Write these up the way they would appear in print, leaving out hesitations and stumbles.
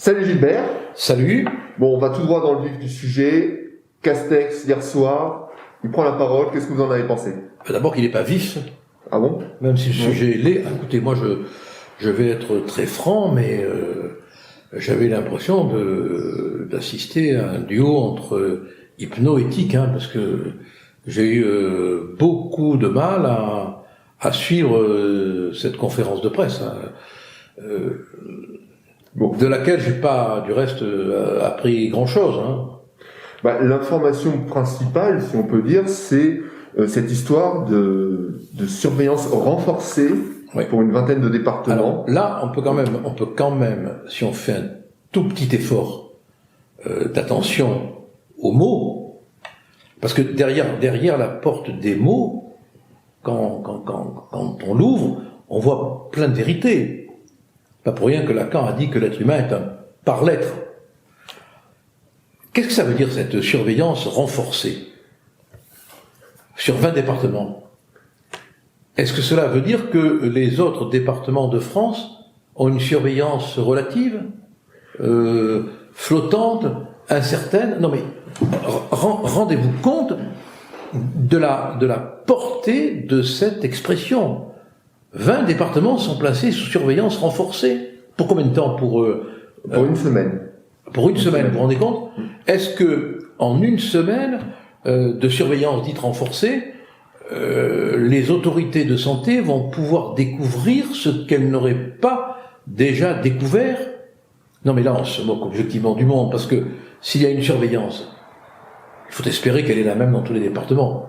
Salut Gilbert. Salut. Bon, on va tout droit dans le vif du sujet. Castex, hier soir, il prend la parole. Qu'est-ce que vous en avez pensé? D'abord qu'il n'est pas vif. Ah bon? Même si le sujet est laid. Écoutez, moi je vais être très franc, mais j'avais l'impression d'assister à un duo entre hypno-éthique, parce que j'ai eu beaucoup de mal à suivre cette conférence de presse. De laquelle j'ai pas, du reste, appris grand-chose. L'information principale, si on peut dire, c'est cette histoire de surveillance renforcée pour une vingtaine de départements. Alors, là, on peut quand même, si on fait un tout petit effort d'attention aux mots, parce que derrière la porte des mots, quand on l'ouvre, on voit plein de vérités. Pas pour rien que Lacan a dit que l'être humain est un par-l'être. Qu'est-ce que ça veut dire, cette surveillance renforcée sur 20 départements? Est-ce que cela veut dire que les autres départements de France ont une surveillance relative, flottante, incertaine? Non mais, rendez-vous compte de la portée de cette expression. 20 départements sont placés sous surveillance renforcée. Pour combien de temps? Pour une semaine. Pour une semaine, vous vous rendez compte? Est-ce que en une semaine de surveillance dite renforcée, les autorités de santé vont pouvoir découvrir ce qu'elles n'auraient pas déjà découvert? Non mais là, on se moque objectivement du monde, parce que s'il y a une surveillance, il faut espérer qu'elle est la même dans tous les départements.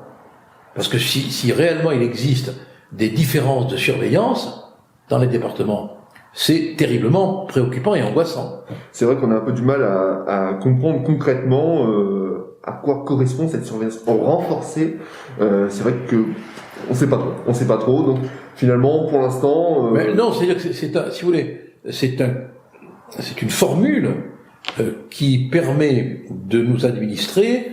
Parce que si réellement il existe des différences de surveillance dans les départements, c'est terriblement préoccupant et angoissant. C'est vrai qu'on a un peu du mal à comprendre concrètement à quoi correspond cette surveillance renforcée. C'est vrai que on sait pas trop. Donc finalement, pour l'instant, Mais non, c'est-à-dire que si vous voulez, c'est une formule qui permet de nous administrer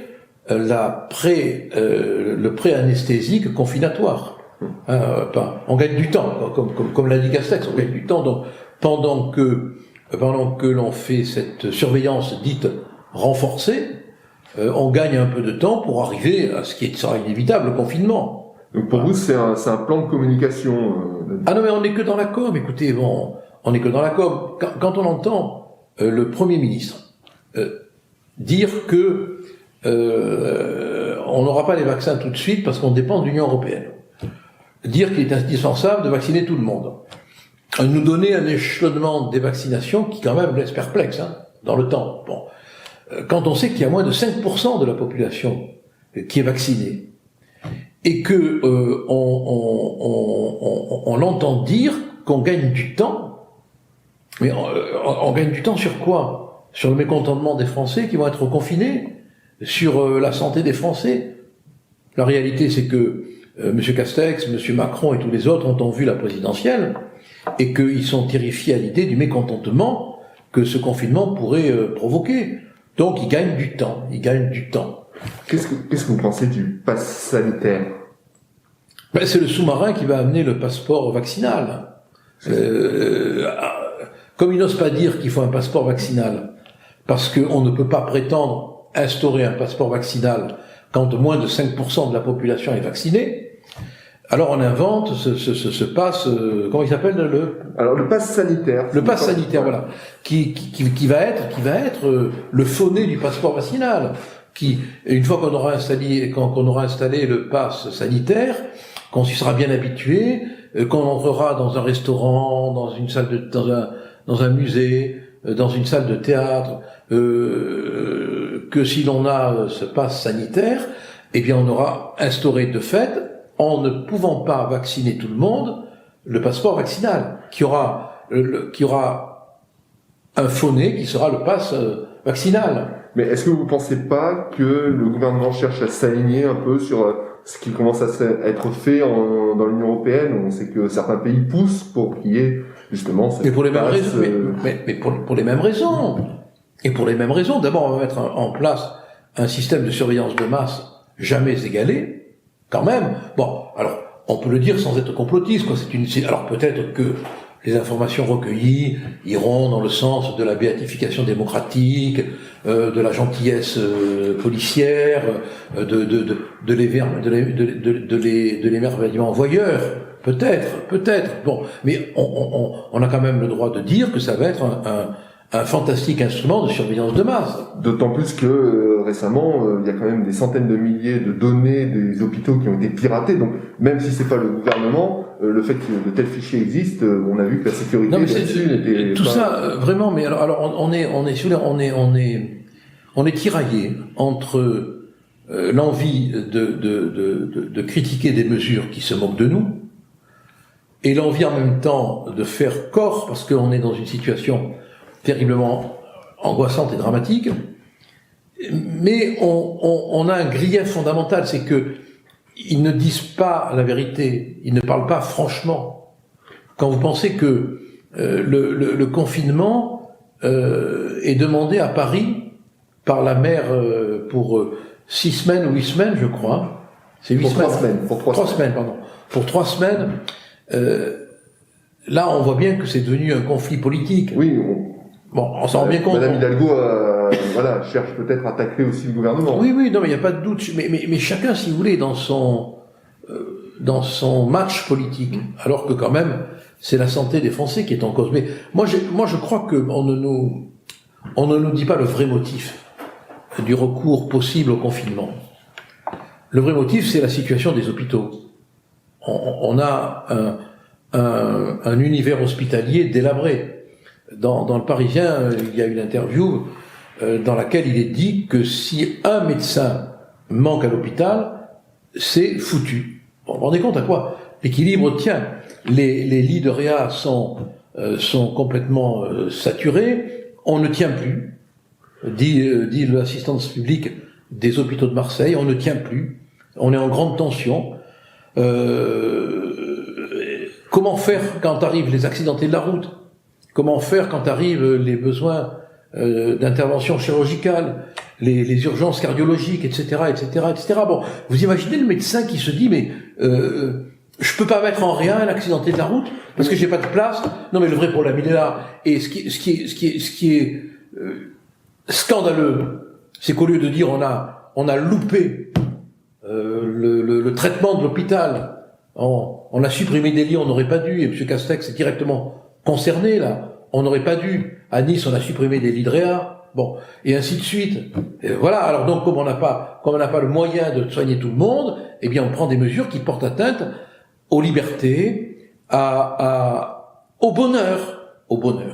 le pré-anesthésique confinatoire. On gagne du temps, comme l'a dit Castex, on gagne du temps. Donc, pendant que l'on fait cette surveillance dite renforcée, on gagne un peu de temps pour arriver à ce qui sera inévitable, le confinement. Donc pour vous, c'est un plan de communication. Ah non, mais on n'est que dans la com. Écoutez, on n'est que dans la com. Quand on entend le Premier ministre dire que on n'aura pas les vaccins tout de suite parce qu'on dépend de l'Union européenne, dire qu'il est indispensable de vacciner tout le monde, nous donner un échelonnement des vaccinations qui quand même laisse perplexe dans le temps. Bon, quand on sait qu'il y a moins de 5% de la population qui est vaccinée et que on l'entend dire qu'on gagne du temps, mais on gagne du temps sur quoi? Sur le mécontentement des Français qui vont être confinés, sur la santé des Français. La réalité, c'est que M. Castex, M. Macron et tous les autres ont vu la présidentielle et qu'ils sont terrifiés à l'idée du mécontentement que ce confinement pourrait provoquer. Donc ils gagnent du temps, Qu'est-ce que vous pensez du pass sanitaire? C'est le sous-marin qui va amener le passeport vaccinal. Comme ils n'osent pas dire qu'il faut un passeport vaccinal, parce qu'on ne peut pas prétendre instaurer un passeport vaccinal quand moins de 5% de la population est vaccinée, alors on invente ce pass, comment il s'appelle Alors le pass sanitaire. Le pass sanitaire, voilà, qui va être le faux-nez du passeport vaccinal, qui, une fois qu'on aura installé le pass sanitaire, qu'on s'y sera bien habitué, qu'on entrera dans un restaurant, dans une salle dans un musée, dans une salle de théâtre, que si l'on a ce pass sanitaire, eh bien on aura instauré de fait, en ne pouvant pas vacciner tout le monde, le passeport vaccinal, qui aura un faux-nez qui sera le pass vaccinal. Mais est-ce que vous ne pensez pas que le gouvernement cherche à s'aligner un peu sur ce qui commence à être fait dans l'Union européenne? On sait que certains pays poussent pour qu'il y ait justement cette mais pour les mêmes raisons. Mais pour les mêmes raisons. Et pour les mêmes raisons. D'abord, on va mettre en place un système de surveillance de masse jamais égalé, quand même. Bon, alors, on peut le dire sans être complotiste, quoi. Alors peut-être que les informations recueillies iront dans le sens de la béatification démocratique, de la gentillesse policière, de l'émerveillement voyeur. Peut-être. Bon, mais on a quand même le droit de dire que ça va être un fantastique instrument de surveillance de masse. D'autant plus que récemment, il y a quand même des centaines de milliers de données des hôpitaux qui ont été piratées. Donc, même si c'est pas le gouvernement, le fait que de tels fichiers existent, on a vu que la sécurité là-dessus n'était tout pas... ça, vraiment. Mais alors, on est tiraillé entre l'envie de critiquer des mesures qui se moquent de nous et l'envie en même temps de faire corps, parce qu'on est dans une situation terriblement angoissante et dramatique, mais on a un grief fondamental, c'est que ils ne disent pas la vérité, ils ne parlent pas franchement. Quand vous pensez que le confinement est demandé à Paris par la maire pour 6 semaines ou 8 semaines, je crois. C'est 8 semaines. Pour 3 semaines. Pour 3 semaines. Là, on voit bien que c'est devenu un conflit politique. Oui. On s'en rend bien compte. Madame Hidalgo, cherche peut-être à tacler aussi le gouvernement. Oui, non, mais il n'y a pas de doute. Mais chacun, si vous voulez, dans son match politique, alors que quand même, c'est la santé des Français qui est en cause. Mais moi, je crois que on ne nous dit pas le vrai motif du recours possible au confinement. Le vrai motif, c'est la situation des hôpitaux. On a un univers hospitalier délabré. Dans le Parisien, il y a une interview dans laquelle il est dit que si un médecin manque à l'hôpital, c'est foutu. Vous vous rendez compte à quoi l'équilibre tient. Les lits de réa sont complètement saturés, on ne tient plus, dit l'assistance publique des hôpitaux de Marseille, on ne tient plus, on est en grande tension. Comment faire quand arrivent les accidentés de la route? Comment faire quand arrivent les besoins d'intervention chirurgicale, les urgences cardiologiques, etc. Bon, vous imaginez le médecin qui se dit mais je peux pas mettre en rien un accidenté de la route parce que j'ai pas de place. Non, mais le vrai problème il est là. Et ce qui est scandaleux, c'est qu'au lieu de dire on a loupé le traitement de l'hôpital, on a supprimé des lits, on n'aurait pas dû. Et M. Castex est directement concerné là. On n'aurait pas dû. À Nice, on a supprimé des lits de réa. Bon, et ainsi de suite. Et voilà. Alors donc, comme on n'a pas le moyen de soigner tout le monde, eh bien, on prend des mesures qui portent atteinte aux libertés, au bonheur,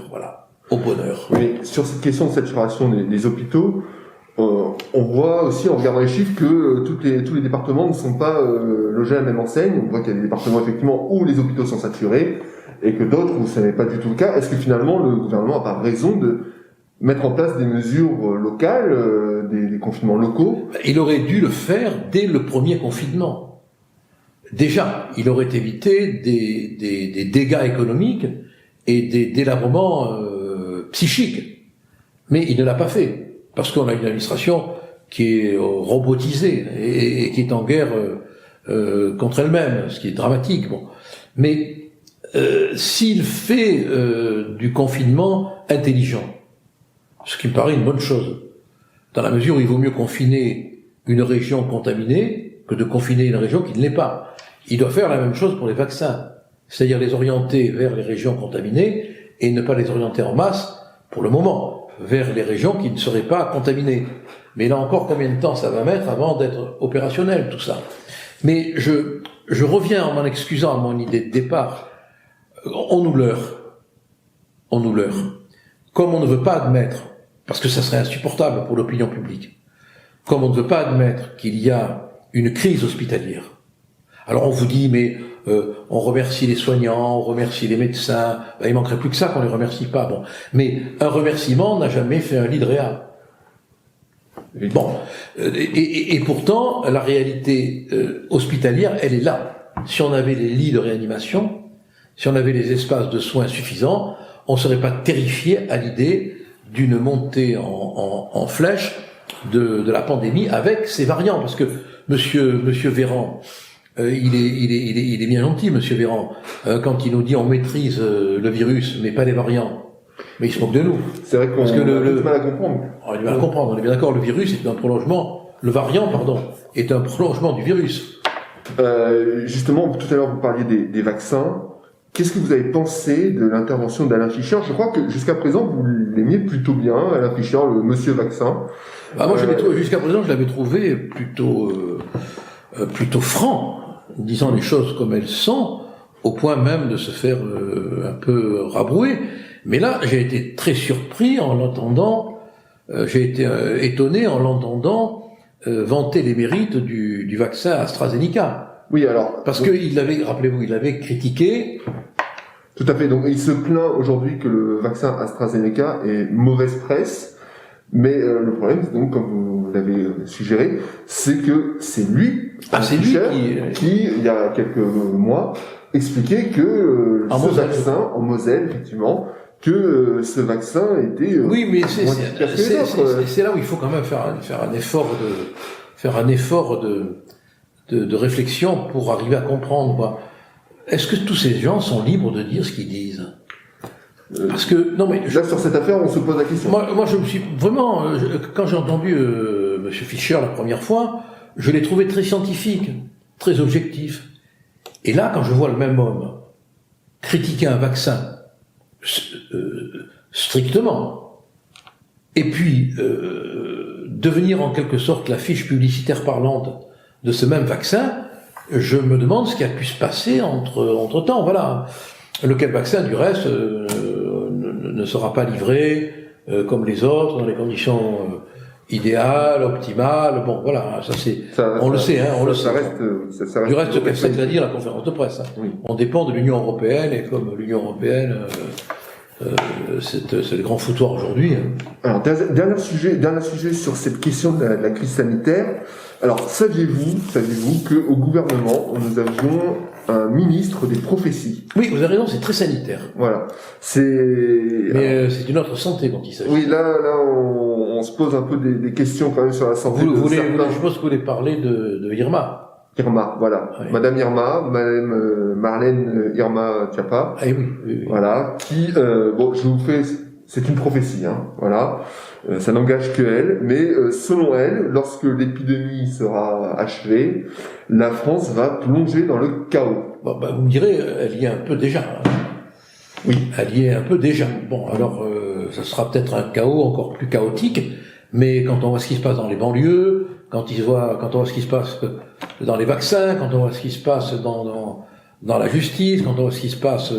voilà, au bonheur. Oui, sur cette question de saturation des hôpitaux, on voit aussi en regardant les chiffres que tous les départements ne sont pas logés à la même enseigne. On voit qu'il y a des départements effectivement où les hôpitaux sont saturés et que d'autres où ce n'est pas du tout le cas. Est-ce que finalement le gouvernement n'a pas raison de mettre en place des mesures locales, des confinements locaux? Il aurait dû le faire dès le premier confinement. Déjà, il aurait évité des dégâts économiques et des délabrements psychiques. Mais il ne l'a pas fait. Parce qu'on a une administration qui est robotisée et qui est en guerre contre elle-même, ce qui est dramatique. Bon. Mais s'il fait du confinement intelligent, ce qui me paraît une bonne chose, dans la mesure où il vaut mieux confiner une région contaminée que de confiner une région qui ne l'est pas. Il doit faire la même chose pour les vaccins, c'est-à-dire les orienter vers les régions contaminées et ne pas les orienter en masse, pour le moment, vers les régions qui ne seraient pas contaminées. Mais là encore, combien de temps ça va mettre avant d'être opérationnel, tout ça? Mais je reviens en m'en excusant à mon idée de départ. On nous leurre. Comme on ne veut pas admettre, parce que ça serait insupportable pour l'opinion publique, comme on ne veut pas admettre qu'il y a une crise hospitalière. Alors on vous dit, mais on remercie les soignants, on remercie les médecins, il manquerait plus que ça qu'on les remercie pas. Bon, mais un remerciement n'a jamais fait un lit de réa. Bon, et pourtant la réalité hospitalière, elle est là. Si on avait les lits de réanimation, si on avait les espaces de soins suffisants, on ne serait pas terrifié à l'idée d'une montée en flèche de la pandémie avec ces variants. Parce que Monsieur Véran il est bien gentil, Monsieur Véran, quand il nous dit on maîtrise le virus, mais pas les variants. Mais il se moque de nous. C'est vrai qu'on a du mal à comprendre. On a du mal à comprendre, on est bien d'accord, le virus est un prolongement, le variant, pardon, est un prolongement du virus. Justement, tout à l'heure, vous parliez des vaccins. Qu'est-ce que vous avez pensé de l'intervention d'Alain Fischer? Je crois que jusqu'à présent, vous l'aimiez plutôt bien, Alain Fischer, le monsieur vaccin. Moi, jusqu'à présent, je l'avais trouvé plutôt franc, disant les choses comme elles sont, au point même de se faire un peu rabrouer. Mais là, j'ai été très surpris en l'entendant, j'ai été étonné en l'entendant vanter les mérites du vaccin AstraZeneca. Oui, alors... Parce rappelez-vous, il avait critiqué... Tout à fait, donc il se plaint aujourd'hui que le vaccin AstraZeneca est mauvaise presse, mais le problème, donc, comme vous l'avez suggéré, c'est que c'est lui, qui, il y a quelques mois, expliquait que ce vaccin, en Moselle, effectivement, que ce vaccin était... oui, mais c'est là où il faut quand même faire un effort de réflexion pour arriver à comprendre, quoi. Est-ce que tous ces gens sont libres de dire ce qu'ils disent? Parce que non mais là sur cette affaire, on se pose la question. Moi, je me suis vraiment quand j'ai entendu Monsieur Fischer la première fois, je l'ai trouvé très scientifique, très objectif. Et là, quand je vois le même homme critiquer un vaccin strictement, et puis devenir en quelque sorte la fiche publicitaire parlante de ce même vaccin, je me demande ce qui a pu se passer entre temps. Voilà. Lequel vaccin, du reste, ne sera pas livré comme les autres, dans les conditions idéales, optimales. Bon, voilà, on le sait. Ça reste du reste, qu'est-ce que l'a dit à la conférence de presse. Oui. On dépend de l'Union européenne, et comme l'Union européenne, c'est le grand foutoir aujourd'hui. Alors, dernier sujet sur cette question de la crise sanitaire. Alors, saviez-vous qu'au gouvernement, nous avions un ministre des prophéties? Oui, vous avez raison, c'est très sanitaire. Voilà. Mais c'est une autre santé quand il s'agit. Oui, là, on se pose un peu des questions quand même sur la santé. Je pense que vous voulez parler de Irma. Irma, voilà. Oui. Madame Marlène Irma Tchiappa. Ah oui. Voilà. Qui, je vous fais, c'est une prophétie, hein. Voilà. Ça n'engage que elle, mais selon elle, lorsque l'épidémie sera achevée, la France va plonger dans le chaos. Vous me direz, elle y est un peu déjà. Hein. Oui. Elle y est un peu déjà. Bon, alors, ça sera peut-être un chaos encore plus chaotique, mais quand on voit ce qui se passe dans les banlieues, quand on voit ce qui se passe dans les vaccins, quand on voit ce qui se passe dans la justice, quand on voit ce qui se passe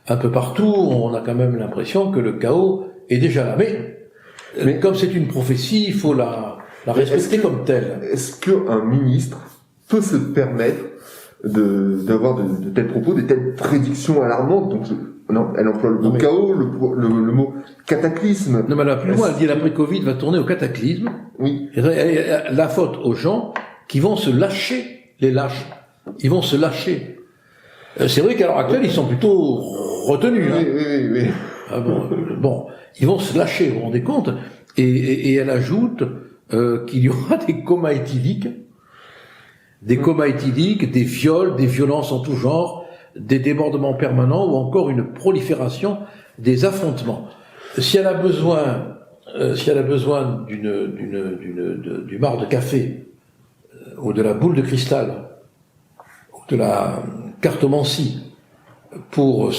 un peu partout, on a quand même l'impression que le chaos est déjà là. Mais comme c'est une prophétie, il faut la respecter comme telle. Est-ce qu'un ministre peut se permettre d'avoir de tels propos, de telles prédictions alarmantes? Donc, elle emploie le mot chaos, le mot cataclysme. Non, mais là, plus loin, elle dit l'après-Covid va tourner au cataclysme. Oui. La faute aux gens qui vont se lâcher, les lâches. Ils vont se lâcher. C'est vrai qu'à l'heure actuelle, ils sont plutôt retenus. Oui. Ah bon, ils vont se lâcher, vous vous rendez compte? Et elle ajoute qu'il y aura des comas éthyliques, des viols, des violences en tout genre, des débordements permanents ou encore une prolifération des affrontements. Si elle a besoin du marc de café ou de la boule de cristal ou de la cartomancie pour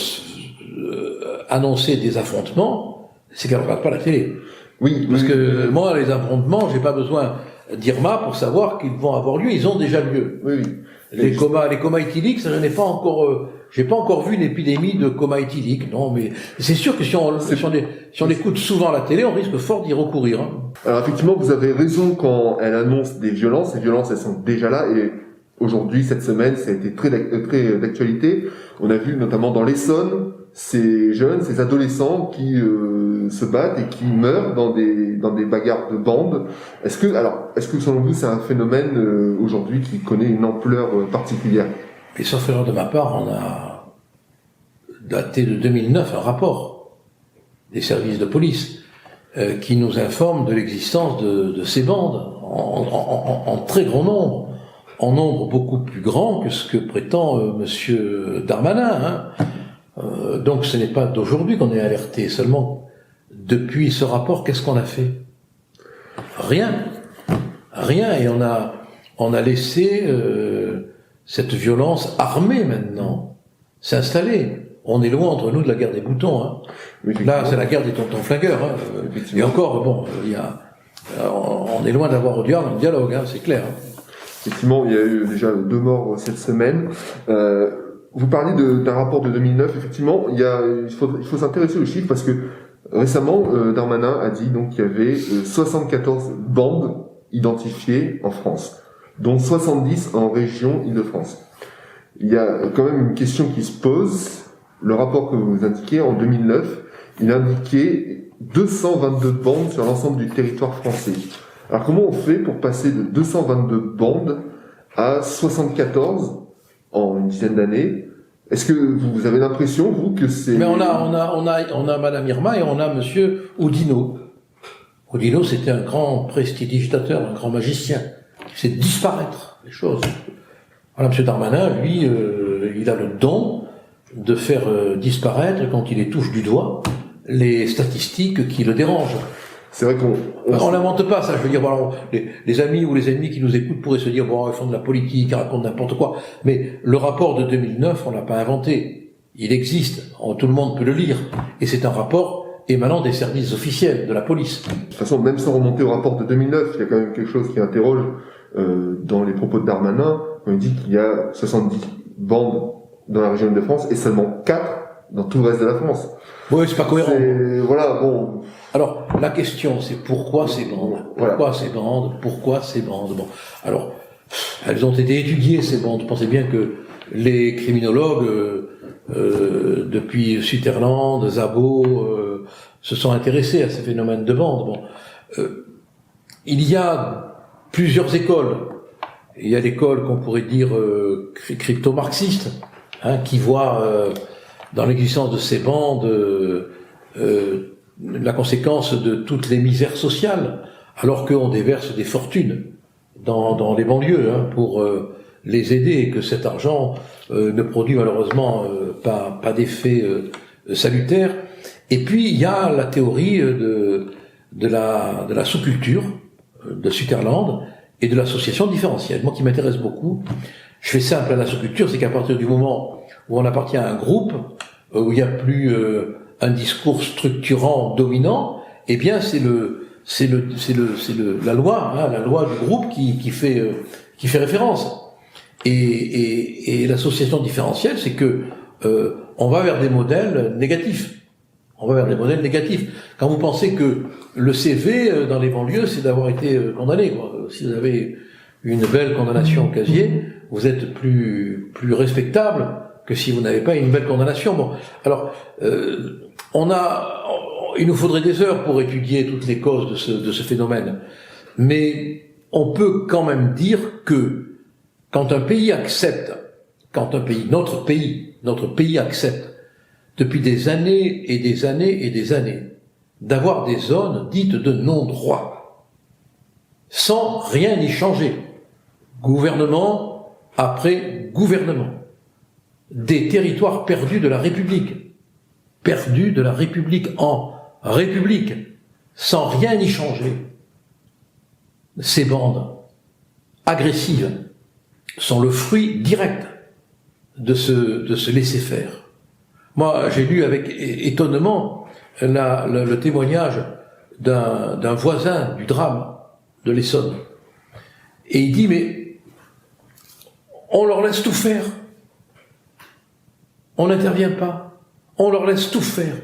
annoncer des affrontements, c'est qu'elle ne regarde pas la télé. Oui. Parce que moi, les affrontements, j'ai pas besoin d'Irma pour savoir qu'ils vont avoir lieu, ils ont déjà lieu. Oui. Les comas éthyliques, ça, j'ai pas encore vu une épidémie de coma éthylique, non, mais c'est sûr que si on écoute souvent la télé, on risque fort d'y recourir. Hein. Alors effectivement, vous avez raison quand elle annonce des violences. Les violences, elles sont déjà là et aujourd'hui, cette semaine, ça a été très d'actualité. On a vu notamment dans l'Essonne ces jeunes, ces adolescents qui se battent et qui meurent dans des bagarres de bandes. Est-ce que selon vous, c'est un phénomène aujourd'hui qui connaît une ampleur particulière? Et sauf erreur de ma part, on a daté de 2009 un rapport des services de police qui nous informe de l'existence de ces bandes en très grand nombre en nombre beaucoup plus grand que ce que prétend Monsieur Darmanin. Donc ce n'est pas d'aujourd'hui qu'on est alerté, seulement depuis ce rapport, qu'est-ce qu'on a fait? Rien, et on a laissé cette violence armée maintenant s'installer. On est loin entre nous de la guerre des boutons. Là, c'est la guerre des tontons flingueurs. Et encore, bon, on est loin d'avoir au dialogue, c'est clair. Effectivement, il y a eu déjà 2 morts cette semaine. Vous parlez d'un rapport de 2009. Effectivement, il faut s'intéresser aux chiffres parce que récemment, Darmanin a dit donc qu'il y avait 74 bandes identifiées en France, dont 70 en région Île-de-France. Il y a quand même une question qui se pose. Le rapport que vous indiquez, en 2009, il indiquait 222 bandes sur l'ensemble du territoire français. Alors comment on fait pour passer de 222 bandes à 74 en une dizaine d'années? Est-ce que vous avez l'impression, vous, que c'est... Mais on a Madame Irma et on a Monsieur Oudinot. Oudinot, c'était un grand prestidigitateur, un grand magicien, qui faisait disparaître les choses. Voilà, Monsieur Darmanin, lui, il a le don de faire disparaître, quand il les touche du doigt, les statistiques qui le dérangent. C'est vrai on n'invente pas ça, je veux dire, bon, les amis ou les ennemis qui nous écoutent pourraient se dire, bon, ils font de la politique, ils racontent n'importe quoi, mais le rapport de 2009, on l'a pas inventé. Il existe, tout le monde peut le lire, et c'est un rapport émanant des services officiels de la police. De toute façon, même sans remonter au rapport de 2009, il y a quand même quelque chose qui interroge dans les propos de Darmanin, quand il dit qu'il y a 70 bandes dans la région de France et seulement 4 dans tout le reste de la France. Oui, c'est pas cohérent. Voilà, bon. Alors, la question, c'est pourquoi ces bandes? Pourquoi ces bandes? Bon. Alors, elles ont été étudiées, ces bandes. Pensez bien que les criminologues, depuis Sutherland, Szabo, se sont intéressés à ces phénomènes de bandes. Bon. Il y a plusieurs écoles. Il y a l'école qu'on pourrait dire crypto-marxiste, qui voit dans l'existence de ces bandes la conséquence de toutes les misères sociales, alors qu'on déverse des fortunes dans les banlieues pour les aider, et que cet argent ne produit malheureusement pas d'effet salutaire. Et puis il y a la théorie de la sous-culture de Sutherland et de l'association différentielle. Moi qui m'intéresse beaucoup, je fais simple à la sous-culture, c'est qu'à partir du moment où on appartient à un groupe, où il n'y a plus un discours structurant dominant, eh bien c'est la loi du groupe qui fait référence. Et l'association différentielle, c'est que on va vers des modèles négatifs. Quand vous pensez que le CV dans les banlieues, c'est d'avoir été condamné, quoi. Si vous avez une belle condamnation au casier, vous êtes plus respectable que si vous n'avez pas une belle condamnation. Bon, alors il nous faudrait des heures pour étudier toutes les causes de ce phénomène, mais on peut quand même dire que quand notre pays accepte depuis des années et des années et des années d'avoir des zones dites de non-droit, sans rien y changer, gouvernement après gouvernement, des territoires perdus de la République en République, sans rien y changer. Ces bandes agressives sont le fruit direct de ce laisser-faire. Moi, j'ai lu avec étonnement le témoignage d'un voisin du drame de l'Essonne. Et il dit, mais on leur laisse tout faire. On n'intervient pas. On leur laisse tout faire.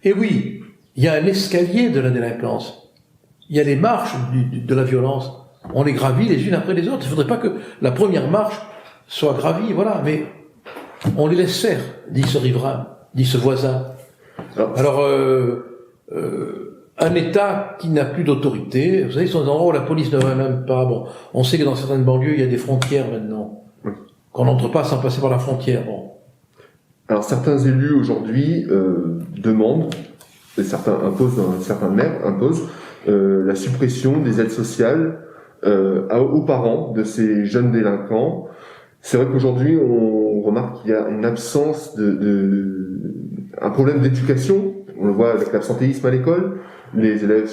Et oui, il y a un escalier de la délinquance. Il y a les marches de la violence. On les gravit les unes après les autres. Il ne faudrait pas que la première marche soit gravie, voilà, mais on les laisse faire, dit ce riverain, dit ce voisin. Alors, un État qui n'a plus d'autorité, vous savez, ce sont des endroits où la police ne va même pas. Bon, on sait que dans certaines banlieues, il y a des frontières maintenant. Oui. Qu'on n'entre pas sans passer par la frontière. Bon. Alors, certains élus aujourd'hui demandent, et certains maires imposent, la suppression des aides sociales aux parents de ces jeunes délinquants. C'est vrai qu'aujourd'hui, on remarque qu'il y a une absence un problème d'éducation. On le voit avec l'absentéisme à l'école. Les élèves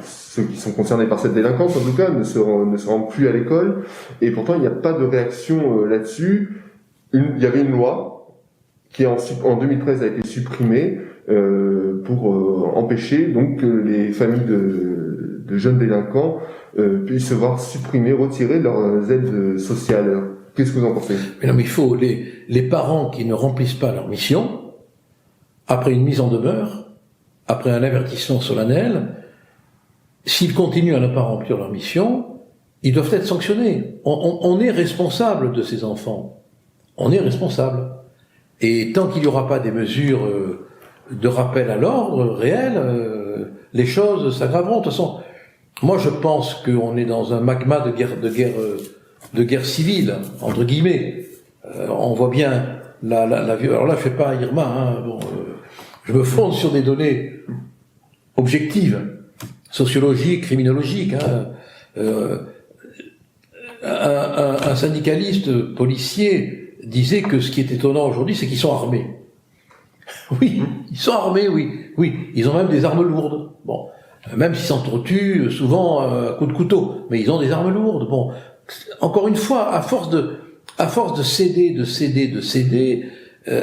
ceux qui sont concernés par cette délinquance, en tout cas, ne se rendent plus à l'école. Et pourtant, il n'y a pas de réaction là-dessus. Il y avait une loi qui, en 2013, a été supprimée pour empêcher donc que les familles de jeunes délinquants puissent se voir supprimer, retirer leurs aides sociales. Qu'est-ce que vous en pensez? Mais non, mais il faut les parents qui ne remplissent pas leur mission, après une mise en demeure, après un avertissement solennel, s'ils continuent à ne pas remplir leur mission, ils doivent être sanctionnés. On est responsable de ces enfants. On est responsable. Et tant qu'il n'y aura pas des mesures de rappel à l'ordre réel, les choses s'aggraveront. De toute façon, moi je pense qu'on est dans un magma de guerre civile, entre guillemets. On voit bien la violence. Alors là, je fais pas Irma, hein, je me fonde sur des données objectives, sociologiques, criminologiques. Un syndicaliste policier disait que ce qui est étonnant aujourd'hui, c'est qu'ils sont armés. Oui, ils sont armés, oui, ils ont même des armes lourdes. Bon, même s'ils s'entretuent souvent à coups de couteau, mais ils ont des armes lourdes. Bon, encore une fois, à force de céder,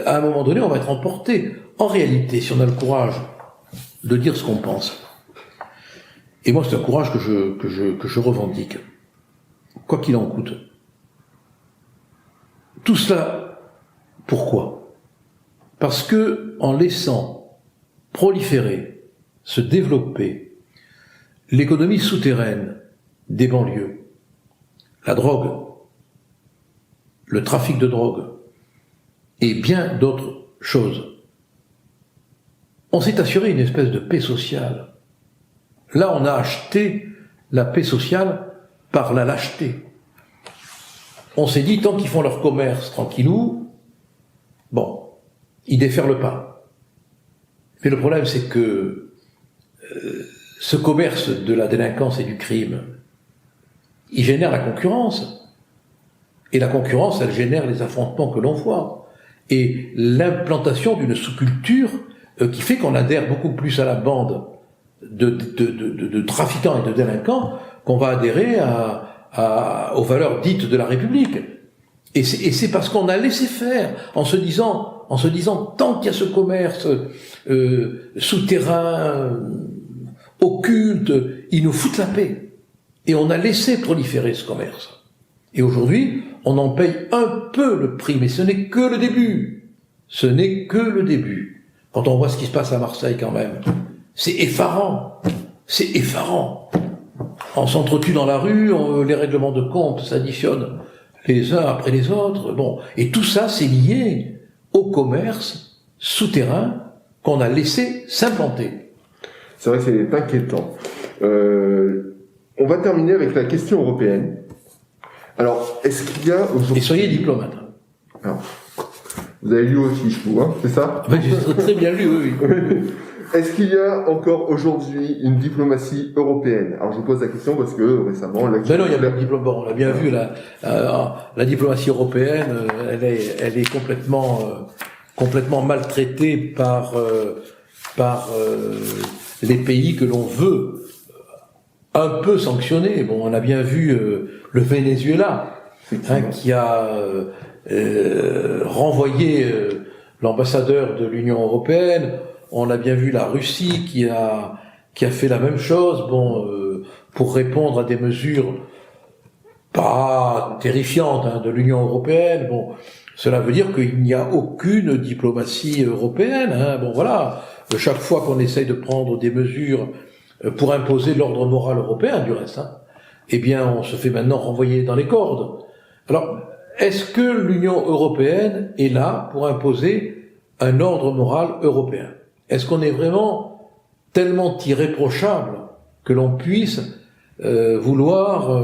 à un moment donné, on va être emporté. En réalité, si on a le courage de dire ce qu'on pense, et moi c'est un courage que je revendique, quoi qu'il en coûte. Tout cela, pourquoi? Parce que en laissant proliférer, se développer l'économie souterraine des banlieues, la drogue, le trafic de drogue et bien d'autres choses, on s'est assuré une espèce de paix sociale. Là, on a acheté la paix sociale par la lâcheté. On s'est dit, tant qu'ils font leur commerce tranquillou, bon, ils déferlent pas. Mais le problème, c'est que ce commerce de la délinquance et du crime, il génère la concurrence. Et la concurrence, elle génère les affrontements que l'on voit. Et l'implantation d'une sous-culture qui fait qu'on adhère beaucoup plus à la bande de trafiquants et de délinquants qu'on va adhérer aux valeurs dites de la République. Et c'est parce qu'on a laissé faire, en se disant, tant qu'il y a ce commerce souterrain, occulte, ils nous foutent la paix. Et on a laissé proliférer ce commerce. Et aujourd'hui, on en paye un peu le prix, mais ce n'est que le début. Ce n'est que le début. Quand on voit ce qui se passe à Marseille quand même, c'est effarant. C'est effarant. On s'entretue dans la rue, les règlements de compte s'additionnent les uns après les autres. Bon, et tout ça, c'est lié au commerce souterrain qu'on a laissé s'implanter. C'est vrai que c'est inquiétant. On va terminer avec la question européenne. Alors, est-ce qu'il y a aujourd'hui... Et soyez diplomate. Alors, vous avez lu aussi, je trouve, hein, c'est ça? Ben, j'ai très bien lu, oui. Est-ce qu'il y a encore aujourd'hui une diplomatie européenne? Alors je vous pose la question parce que récemment... Ben non, il y a pas de diplomatie. Bon, on l'a bien vu, la diplomatie européenne, elle est complètement maltraitée par les pays que l'on veut un peu sanctionner. Bon, on a bien vu le Venezuela, qui a renvoyé l'ambassadeur de l'Union européenne. On a bien vu la Russie qui a fait la même chose, pour répondre à des mesures pas terrifiantes de l'Union européenne. Bon, cela veut dire qu'il n'y a aucune diplomatie européenne. Bon, voilà. Chaque fois qu'on essaye de prendre des mesures pour imposer l'ordre moral européen, du reste, eh bien, on se fait maintenant renvoyer dans les cordes. Alors, est-ce que l'Union européenne est là pour imposer un ordre moral européen? Est-ce qu'on est vraiment tellement irréprochable que l'on puisse vouloir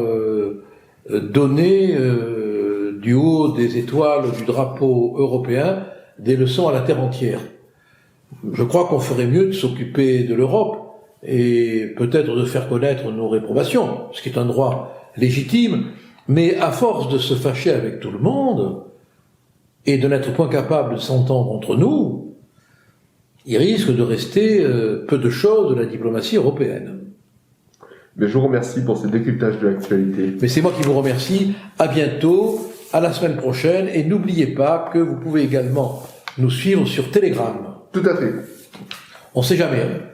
donner du haut des étoiles du drapeau européen des leçons à la terre entière? Je crois qu'on ferait mieux de s'occuper de l'Europe et peut-être de faire connaître nos réprobations, ce qui est un droit légitime, mais à force de se fâcher avec tout le monde et de n'être point capable de s'entendre entre nous, il risque de rester peu de choses de la diplomatie européenne. Mais je vous remercie pour ce décryptage de l'actualité. Mais c'est moi qui vous remercie. À bientôt, à la semaine prochaine, et n'oubliez pas que vous pouvez également nous suivre sur Telegram. Tout à fait. On sait jamais. Hein.